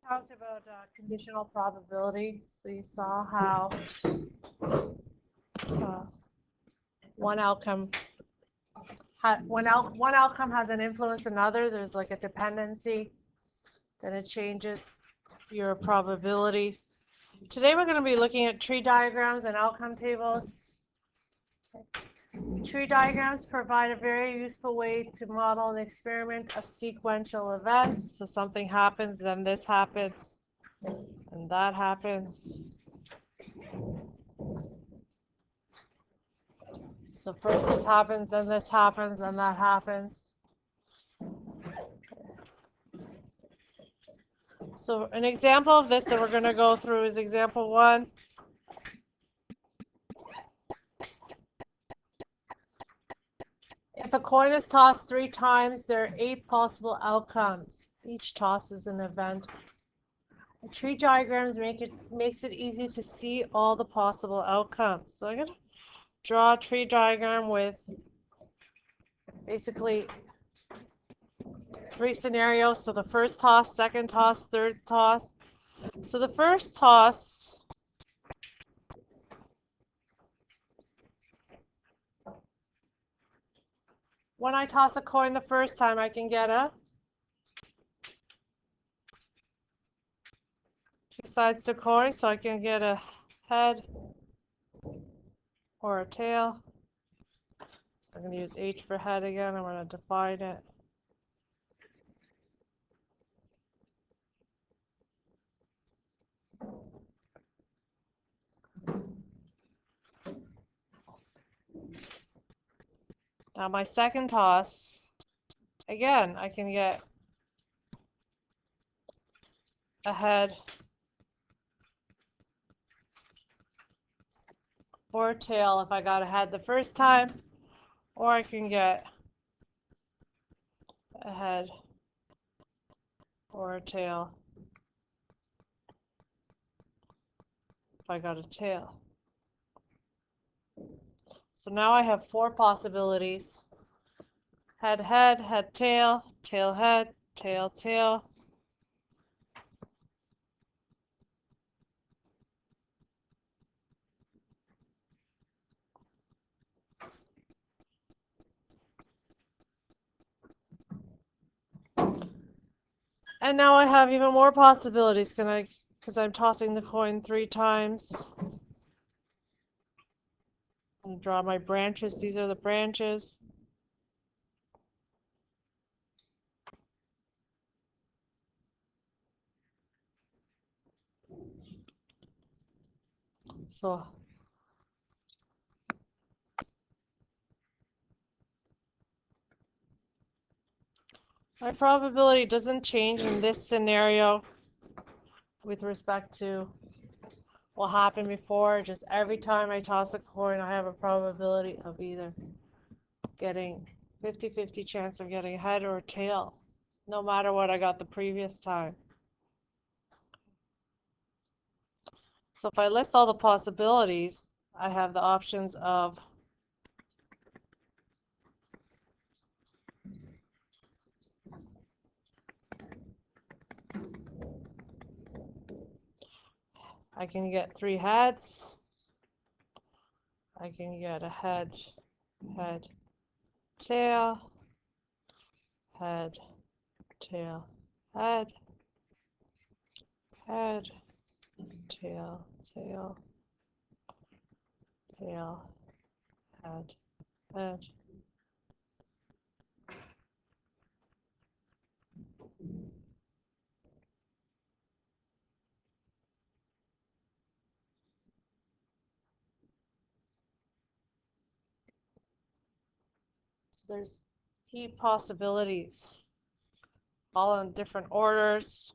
Talked about conditional probability. So you saw how one outcome one outcome has an influence on another. There's like a dependency. Then it changes your probability. Today we're going to be looking at tree diagrams and outcome tables. Tree diagrams provide a very useful way to model an experiment of sequential events. So something happens, then this happens, and that happens. So first this happens, then this happens, and that happens. So an example of this that we're going to go through is example 1. If a coin is tossed 3 times, there are 8 possible outcomes. Each toss is an event. The tree diagrams makes it easy to see all the possible outcomes. So I'm going to draw a tree diagram with basically 3 scenarios. So the first toss, second toss, third toss. So the first toss, when I toss a coin the first time, I can get a 2 sides to coin, so I can get a head or a tail. So I'm going to use H for head again. I'm going to define it. Now my second toss, again, I can get a head or a tail if I got a head the first time, or I can get a head or a tail if I got a tail. So now I have 4 possibilities. Head, head, head, tail, tail, head, tail, tail. And now I have even more possibilities. Because I'm tossing the coin 3 times. I'm going to draw my branches. These are the branches. So my probability doesn't change in this scenario with respect to what happened before. Just every time I toss a coin, I have a probability of either getting 50-50 chance of getting a head or a tail, no matter what I got the previous time. So if I list all the possibilities, I have the options of I can get 3 heads, I can get a head, head, tail, head, tail, head, head, tail, tail, tail, head, head. So there's 8 possibilities, all in different orders.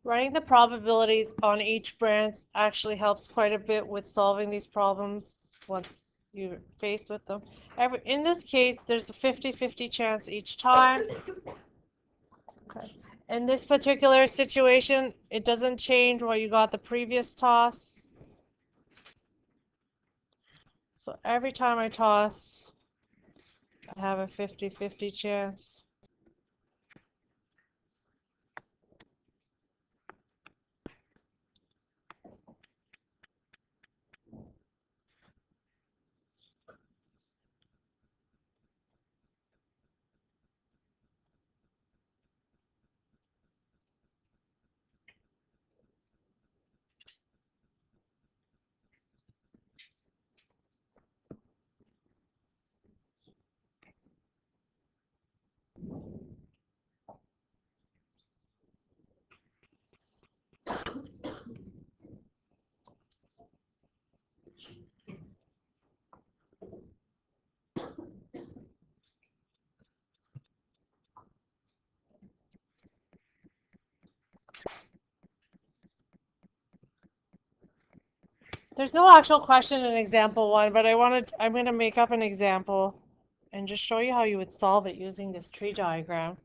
Writing the probabilities on each branch actually helps quite a bit with solving these problems once you're faced with them. In this case, there's a 50-50 chance each time. Okay. In this particular situation, it doesn't change what you got the previous toss. So every time I toss, I have a 50-50 chance. There's no actual question in example 1, but I'm going to make up an example and just show you how you would solve it using this tree diagram.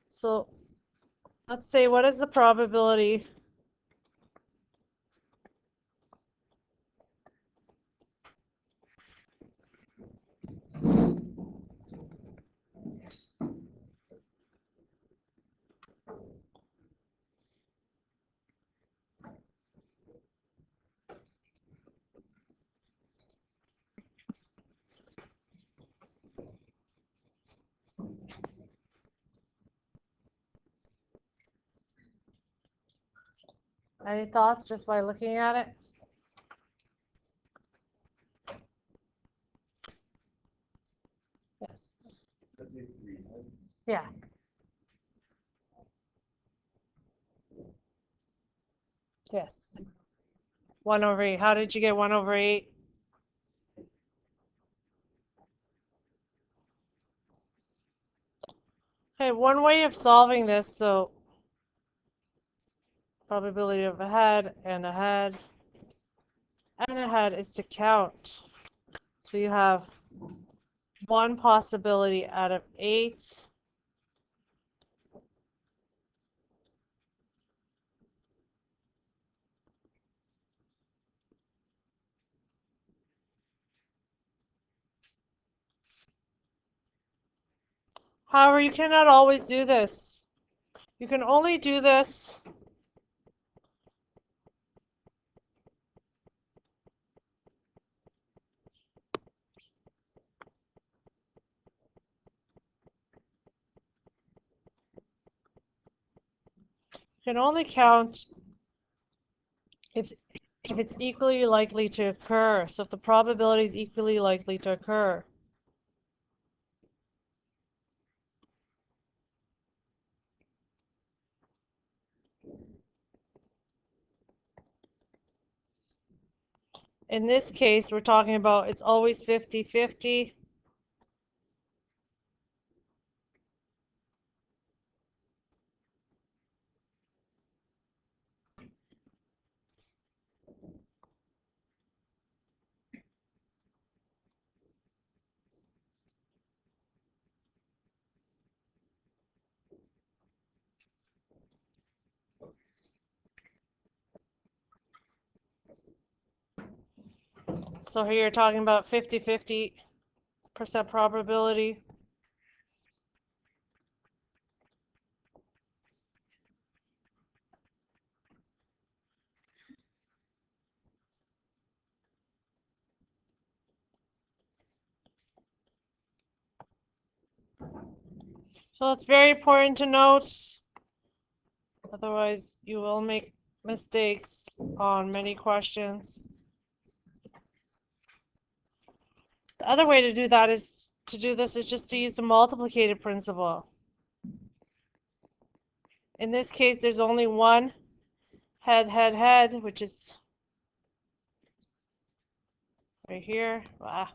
So let's say, what is the probability Any thoughts just by looking at it? Yes. Yeah. Yes. 1/8. How did you get 1/8? Okay, one way of solving this, so probability of ahead and ahead and ahead is to count. So you have one possibility out of 8. However, you cannot always do this. You can only do this you can only count if it's equally likely to occur. So if the probability is equally likely to occur. In this case, we're talking about it's always 50-50. So here you're talking about 50-50% probability. So it's very important to note, otherwise you will make mistakes on many questions. The other way to do that is to do this is just to use the multiplicative principle. In this case, there's only one head, which is right here. Ah.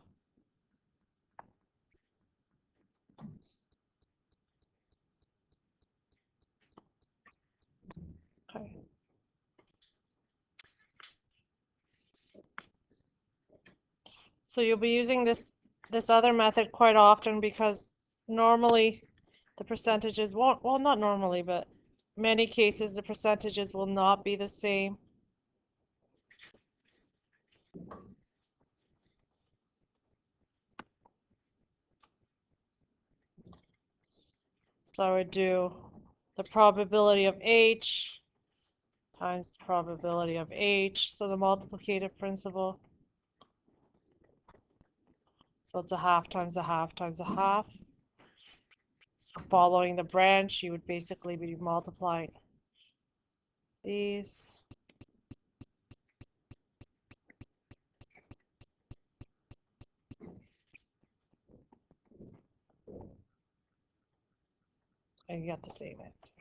Okay. So you'll be using this other method quite often because normally the percentages won't, well, not normally, but many cases the percentages will not be the same. So I would do the probability of H times the probability of H, so the multiplicative principle. So it's a half times a half times a half. So following the branch, you would basically be multiplying these. And you get the same answer.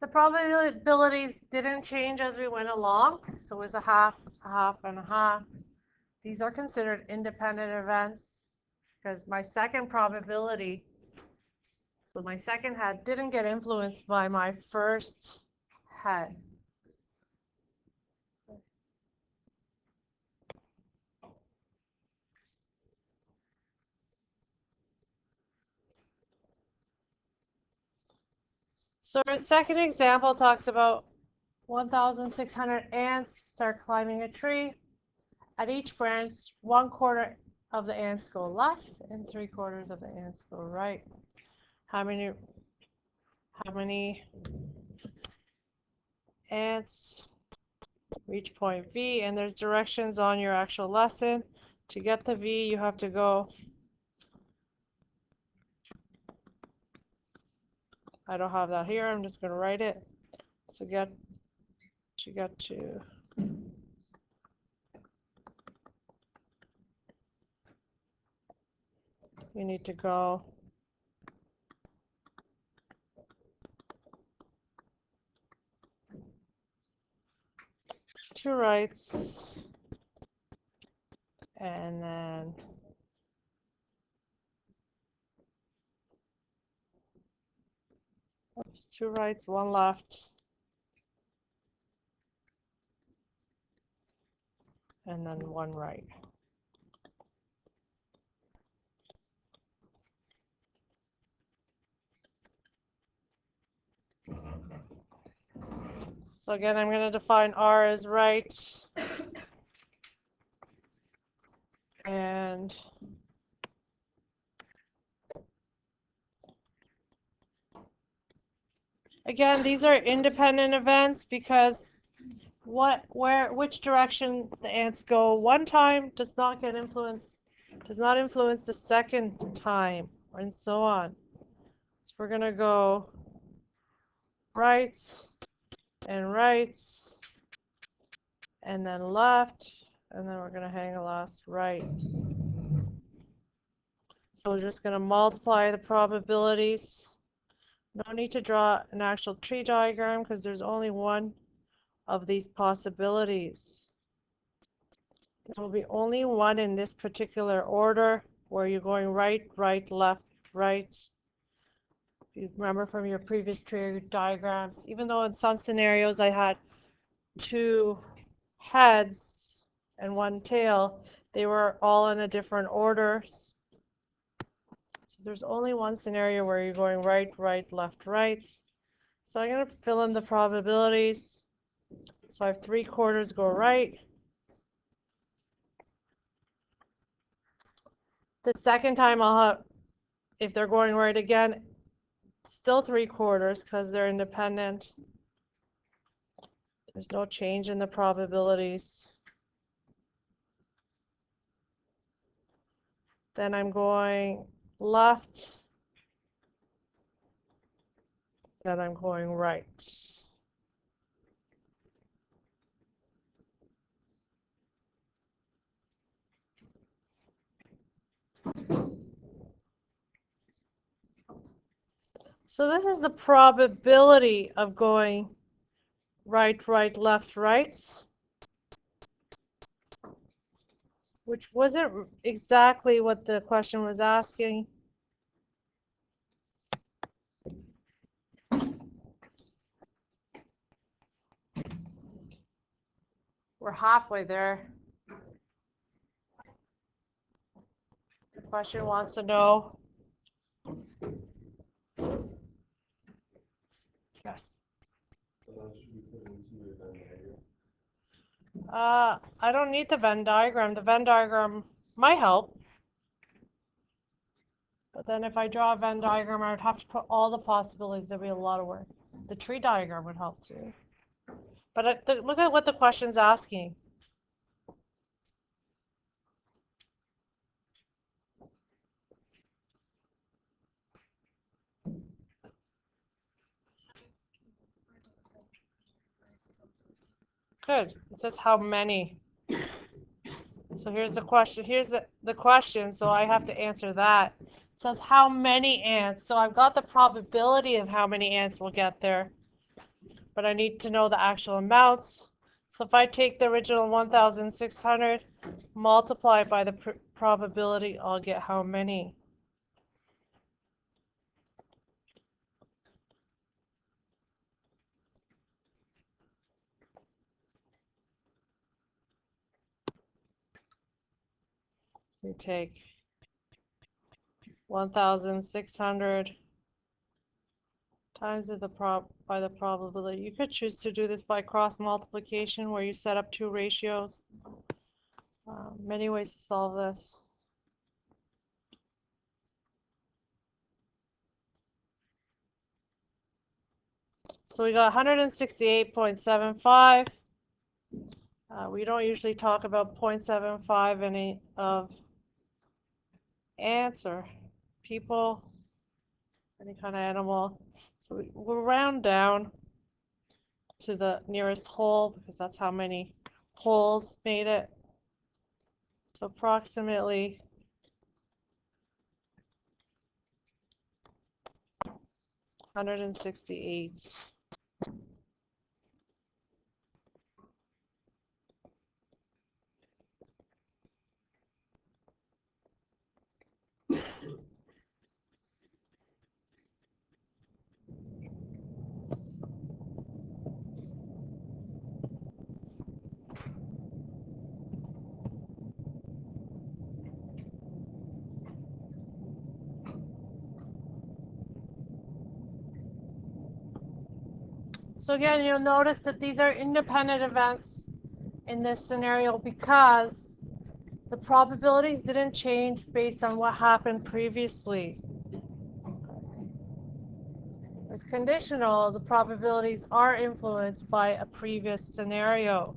The probabilities didn't change as we went along, so it was a half, and a half. These are considered independent events because my second probability, so my second head didn't get influenced by my first head. So our second example talks about 1,600 ants start climbing a tree. At each branch, 1/4 of the ants go left and 3/4 of the ants go right. How many ants reach point V? And there's directions on your actual lesson. To get the V, you have to go. I don't have that here. I'm just going to write it. So get to you need to go two rights and then two rights, one left, and then one right. So again, I'm going to define R as right and again, these are independent events because which direction the ants go one time does not influence the second time, and so on. So we're gonna go right and right, and then left, and then we're gonna hang a last right. So we're just gonna multiply the probabilities. No need to draw an actual tree diagram because there's only one of these possibilities. There will be only one in this particular order where you're going right, right, left, right. If you remember from your previous tree diagrams, even though in some scenarios I had two heads and one tail, they were all in a different order. So there's only one scenario where you're going right, right, left, right. So I'm going to fill in the probabilities. So I have 3/4 go right. The second time I'll have, if they're going right again, still 3/4 because they're independent. There's no change in the probabilities. Then I'm going left. Then I'm going right. So this is the probability of going right, right, left, right, which wasn't exactly what the question was asking. We're halfway there. The question wants to know. Yes. I don't need the Venn diagram. The Venn diagram might help. But then if I draw a Venn diagram, I would have to put all the possibilities. There'd be a lot of work. The tree diagram would help too. But look at what the question's asking. Good. It says how many. So here's the question. Here's the question. So I have to answer that. It says how many ants. So I've got the probability of how many ants will get there. But I need to know the actual amounts. So if I take the original 1,600, multiply it by the probability, I'll get how many. So you take 1,600 times by the probability. You could choose to do this by cross multiplication where you set up two ratios. Many ways to solve this. So we got 168.75. We don't usually talk about 0.75 any of ants or people, any kind of animal. So we'll round down to the nearest whole because that's how many wholes made it. So approximately 168. So again, you'll notice that these are independent events in this scenario because the probabilities didn't change based on what happened previously. It's conditional, the probabilities are influenced by a previous scenario.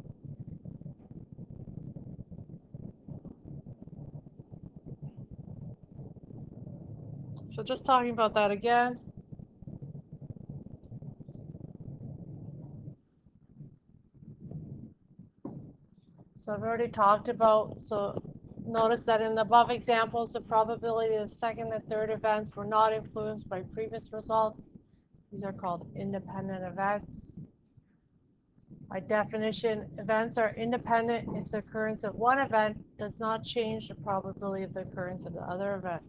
So just talking about that again. So I've already talked about, so notice that in the above examples, the probability of the second and third events were not influenced by previous results. These are called independent events. By definition, events are independent if the occurrence of one event does not change the probability of the occurrence of the other event.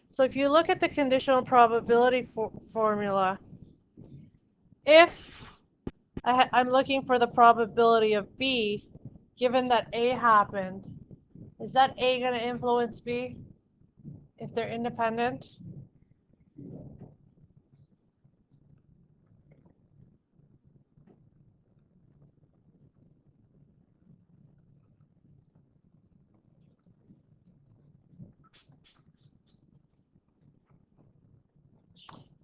So if you look at the conditional probability formula, if I'm looking for the probability of B, given that A happened, is that A going to influence B? if they're independent?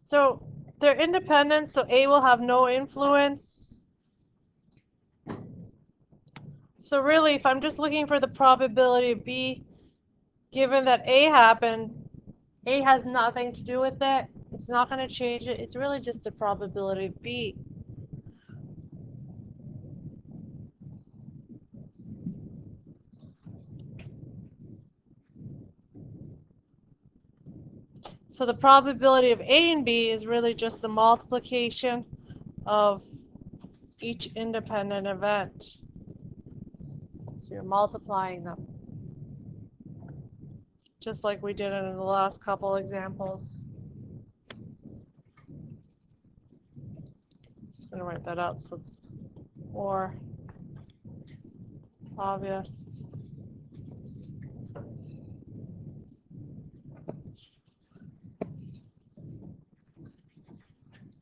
So they're independent, so A will have no influence. So really, if I'm just looking for the probability of B, given that A happened, A has nothing to do with it. It's not going to change it. It's really just the probability of B. So the probability of A and B is really just the multiplication of each independent event. So you're multiplying them, just like we did in the last couple examples. Just going to write that out so it's more obvious.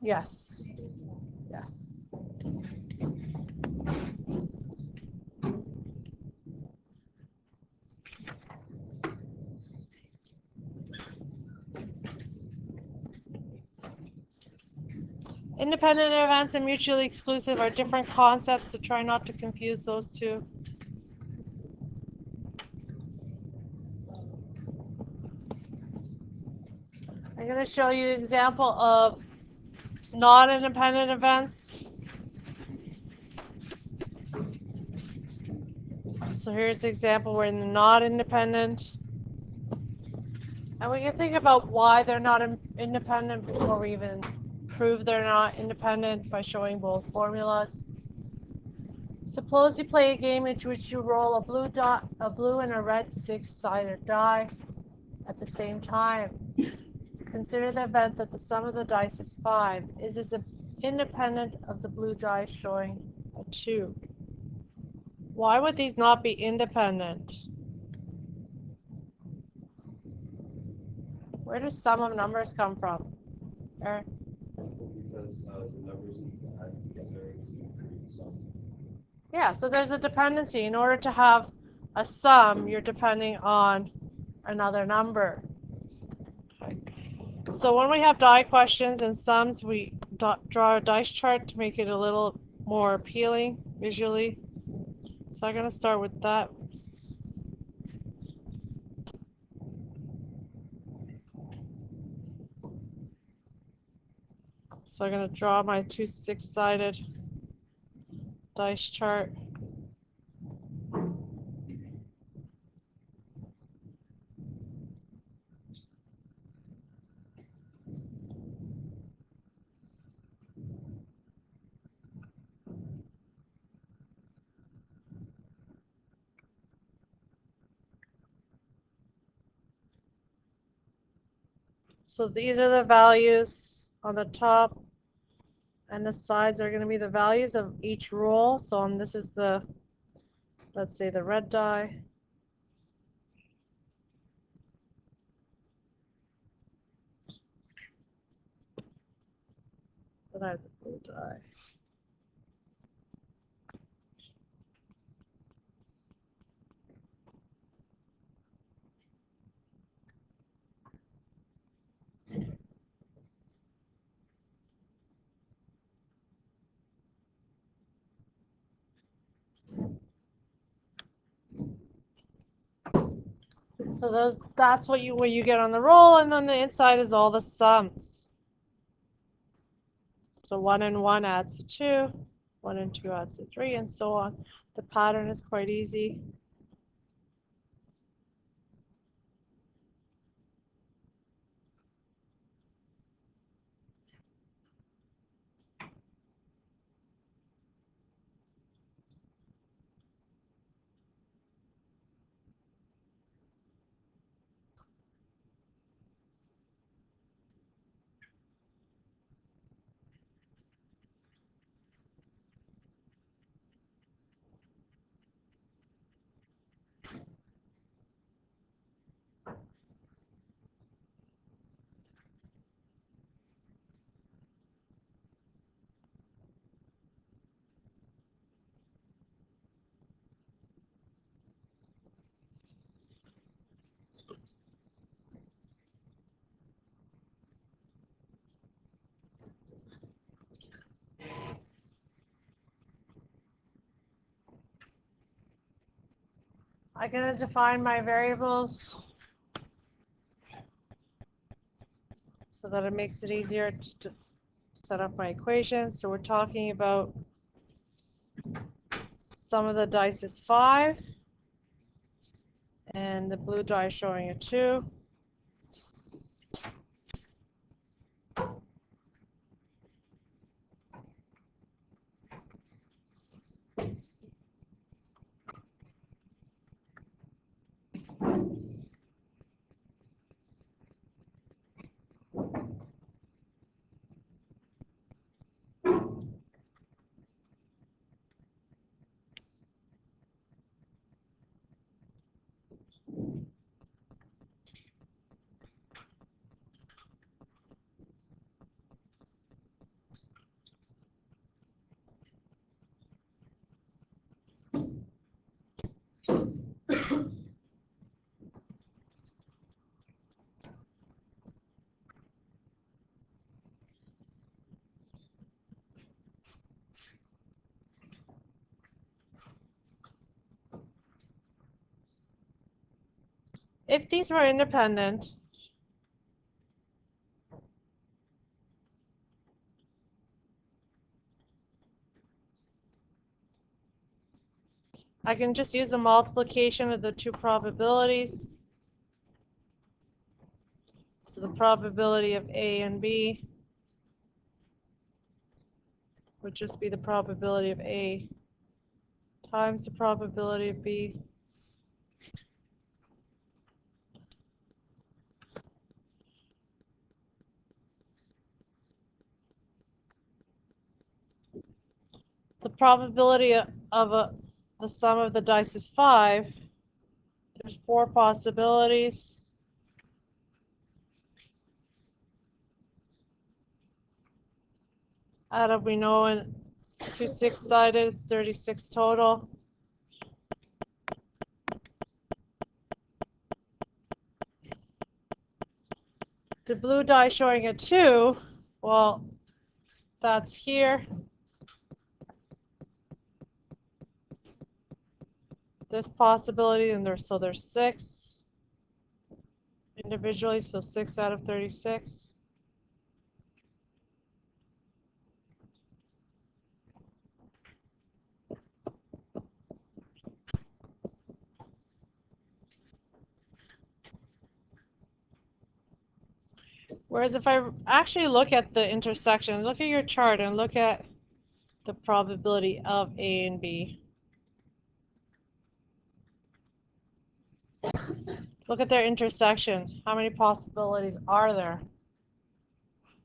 Yes. Yes. Independent events and mutually exclusive are different concepts, so try not to confuse those two. I'm going to show you an example of non-independent events. So here's an example where they're not independent. And we can think about why they're not independent before we even prove they're not independent by showing both formulas. Suppose you play a game in which you roll a blue and a red six-sided die at the same time. Consider the event that the sum of the dice is 5. Is this independent of the blue die showing a 2? Why would these not be independent? Where does sum of numbers come from? Eric? Because the numbers need to add together to create sum. Yeah, so there's a dependency. In order to have a sum, you're depending on another number. So when we have die questions and sums, we draw a dice chart to make it a little more appealing visually. So I'm going to start with that. So I'm going to draw my two six-sided dice chart. So these are the values on the top, and the sides are going to be the values of each roll. So this is the, let's say, the red die. Then I have the blue die. So that's what you get on the roll, and then the inside is all the sums. So 1 and 1 adds to 2, 1 and 2 adds to 3, and so on. The pattern is quite easy. I'm going to define my variables so that it makes it easier to set up my equations. So we're talking about sum of the dice is 5, and the blue die showing a 2. If these were independent, I can just use the multiplication of the two probabilities. So the probability of A and B would just be the probability of A times the probability of B. The probability of the sum of the dice is 5. There's 4 possibilities. Out of, we know, and it's 2 6-sided, it's 36 total. The blue die showing a 2, well, that's here. This possibility, and there's 6 individually, so 6 out of 36. Whereas if I actually look at the intersection, look at your chart and look at the probability of A and B. Look at their intersection. How many possibilities are there?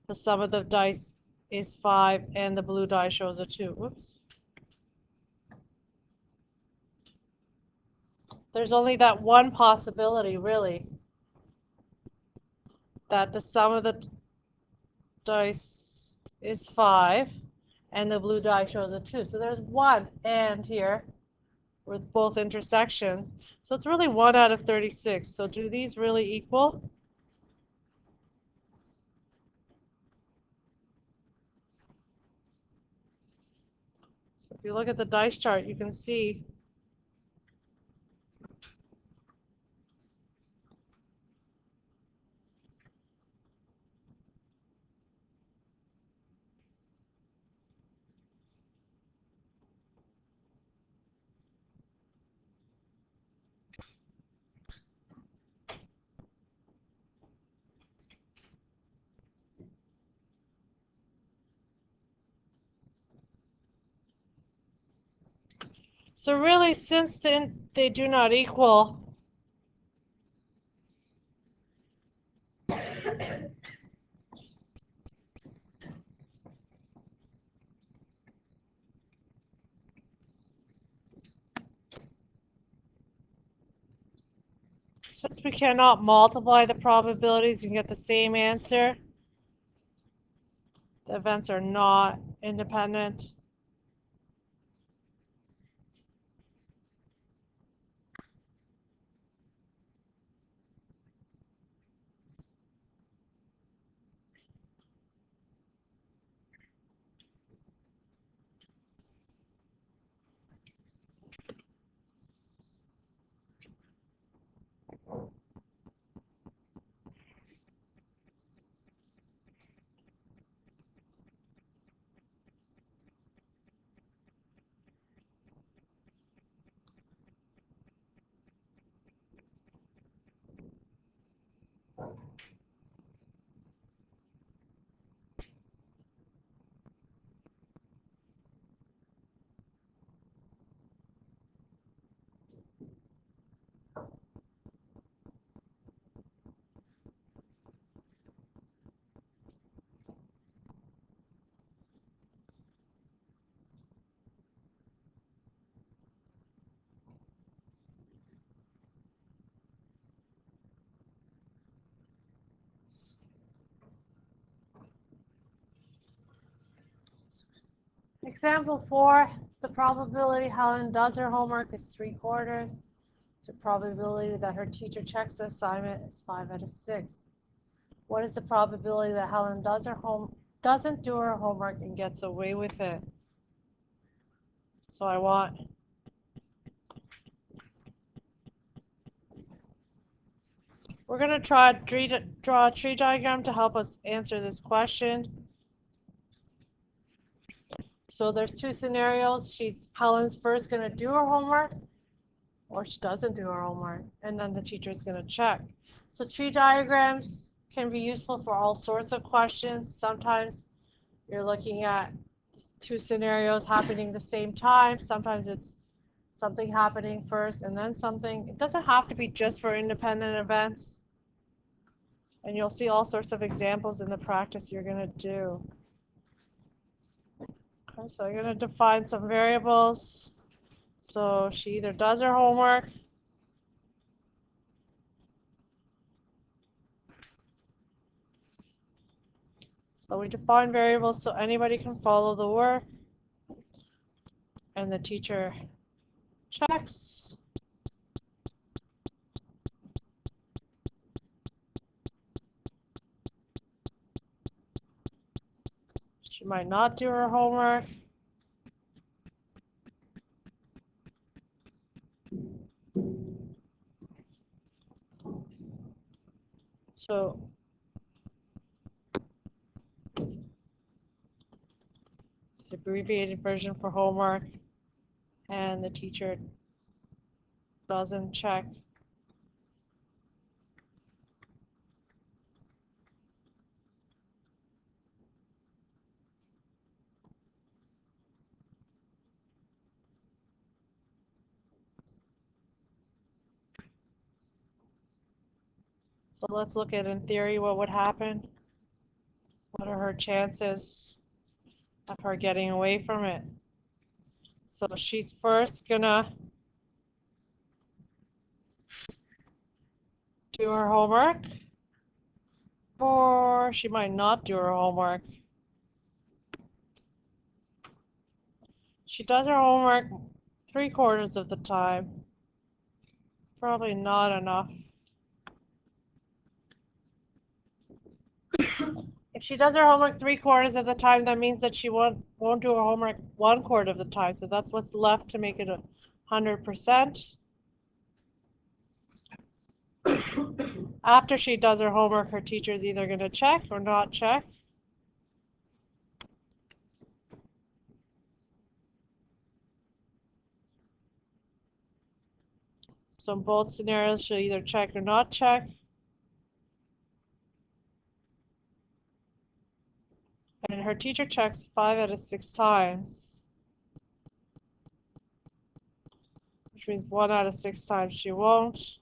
The sum of the dice is 5 and the blue die shows a 2. Whoops. There's only that one possibility, really, that the sum of the dice is 5 and the blue die shows a 2. So there's one and here with both intersections. So it's really 1 out of 36. So do these really equal? So if you look at the dice chart, you can see so really, since then they do not equal, since we cannot multiply the probabilities and get the same answer, the events are not independent. Example 4, the probability Helen does her homework is 3/4. The probability that her teacher checks the assignment is 5 out of 6. What is the probability that Helen doesn't do her homework and gets away with it? So I want we're going to draw a tree diagram to help us answer this question. So there's two scenarios. Helen's first going to do her homework, or she doesn't do her homework, and then the teacher is going to check. So tree diagrams can be useful for all sorts of questions. Sometimes you're looking at two scenarios happening the same time. Sometimes it's something happening first and then something. It doesn't have to be just for independent events. And you'll see all sorts of examples in the practice you're going to do. Okay, so I'm going to define some variables. So she either does her homework So we define variables so anybody can follow the work, and the teacher checks. She might not do her homework. So it's an abbreviated version for homework, and the teacher doesn't check. So let's look at, in theory, what would happen. What are her chances of her getting away from it? So she's first gonna do her homework, or she might not do her homework. She does her homework 3/4 of the time. Probably not enough. If she does her homework 3/4 of the time, that means that she won't do her homework 1/4 of the time. So that's what's left to make it 100%. After she does her homework, her teacher is either going to check or not check. So in both scenarios, she'll either check or not check. And her teacher checks 5 out of 6 times, which means 1 out of 6 times she won't.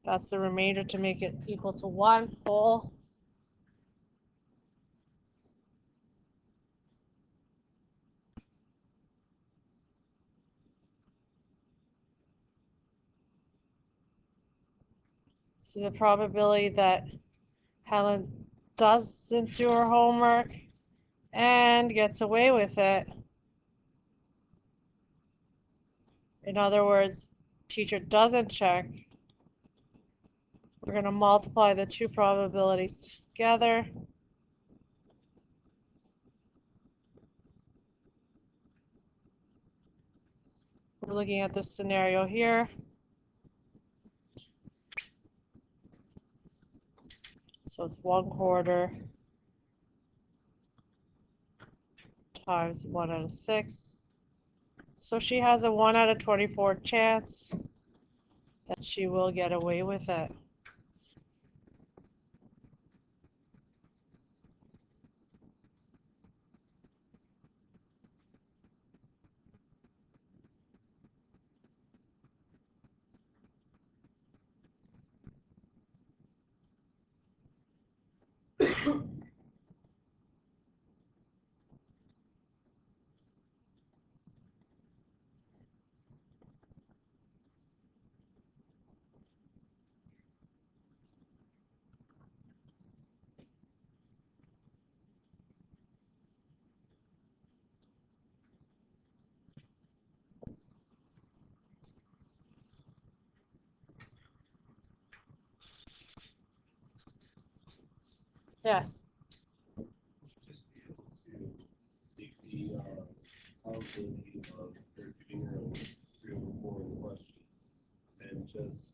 That's the remainder to make it equal to 1 whole. So the probability that Helen doesn't do her homework and gets away with it. In other words, teacher doesn't check. We're going to multiply the two probabilities together. We're looking at this scenario here. So it's 1/4 times 1 out of 6. So she has a 1 out of 24 chance that she will get away with it. Yes. Just be able to take the probability of her giving her 3 over 4 in the question and just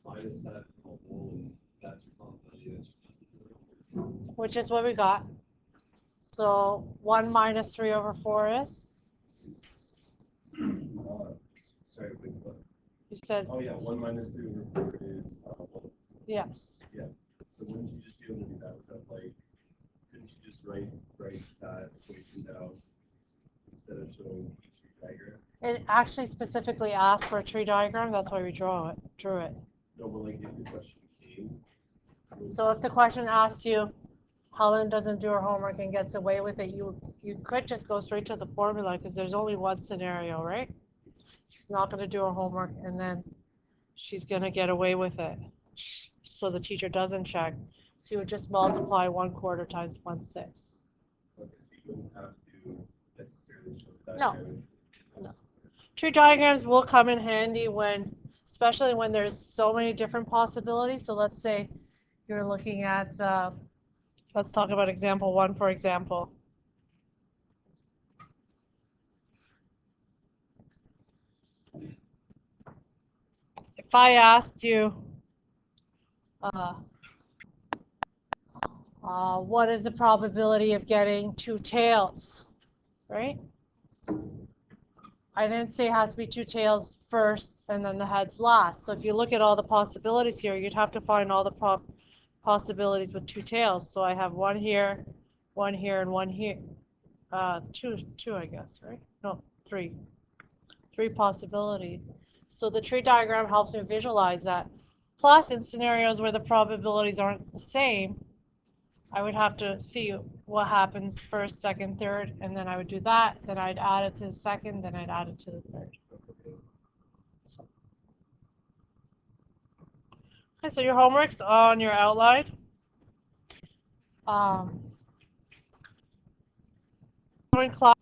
minus that from a whole, and that's your probability that she doesn't do it. Which is what we got. So 1 minus 3 over 4 is? Sorry, wait, what? You said, Oh yeah, 1 minus 3 over 4 is 1. yes. Yeah. So wouldn't you just be able to do that without like? Couldn't you just write that equation down instead of showing each tree diagram? It actually specifically asked for a tree diagram, that's why we drew it. No, but like if the question came. So if the question asked you, Helen doesn't do her homework and gets away with it, you could just go straight to the formula because there's only one scenario, right? She's not going to do her homework and then she's going to get away with it. So the teacher doesn't check. So you would just multiply 1/4 times 1/6. Okay, so you wouldn't have to necessarily show that. No. No. Tree diagrams will come in handy especially when there's so many different possibilities. So let's say you're looking at, let's talk about example 1, for example. If I asked you, what is the probability of getting 2 tails, right? I didn't say it has to be 2 tails first and then the heads last. So if you look at all the possibilities here, you'd have to find all the possibilities with 2 tails. So I have 1 here, 1 here, and 1 here. 2, I guess, right? No, 3. 3 possibilities. So the tree diagram helps me visualize that. Plus, in scenarios where the probabilities aren't the same, I would have to see what happens first, second, third, and then I would do that. Then I'd add it to the second, then I'd add it to the third. Okay, so your homework's on your outline. During class.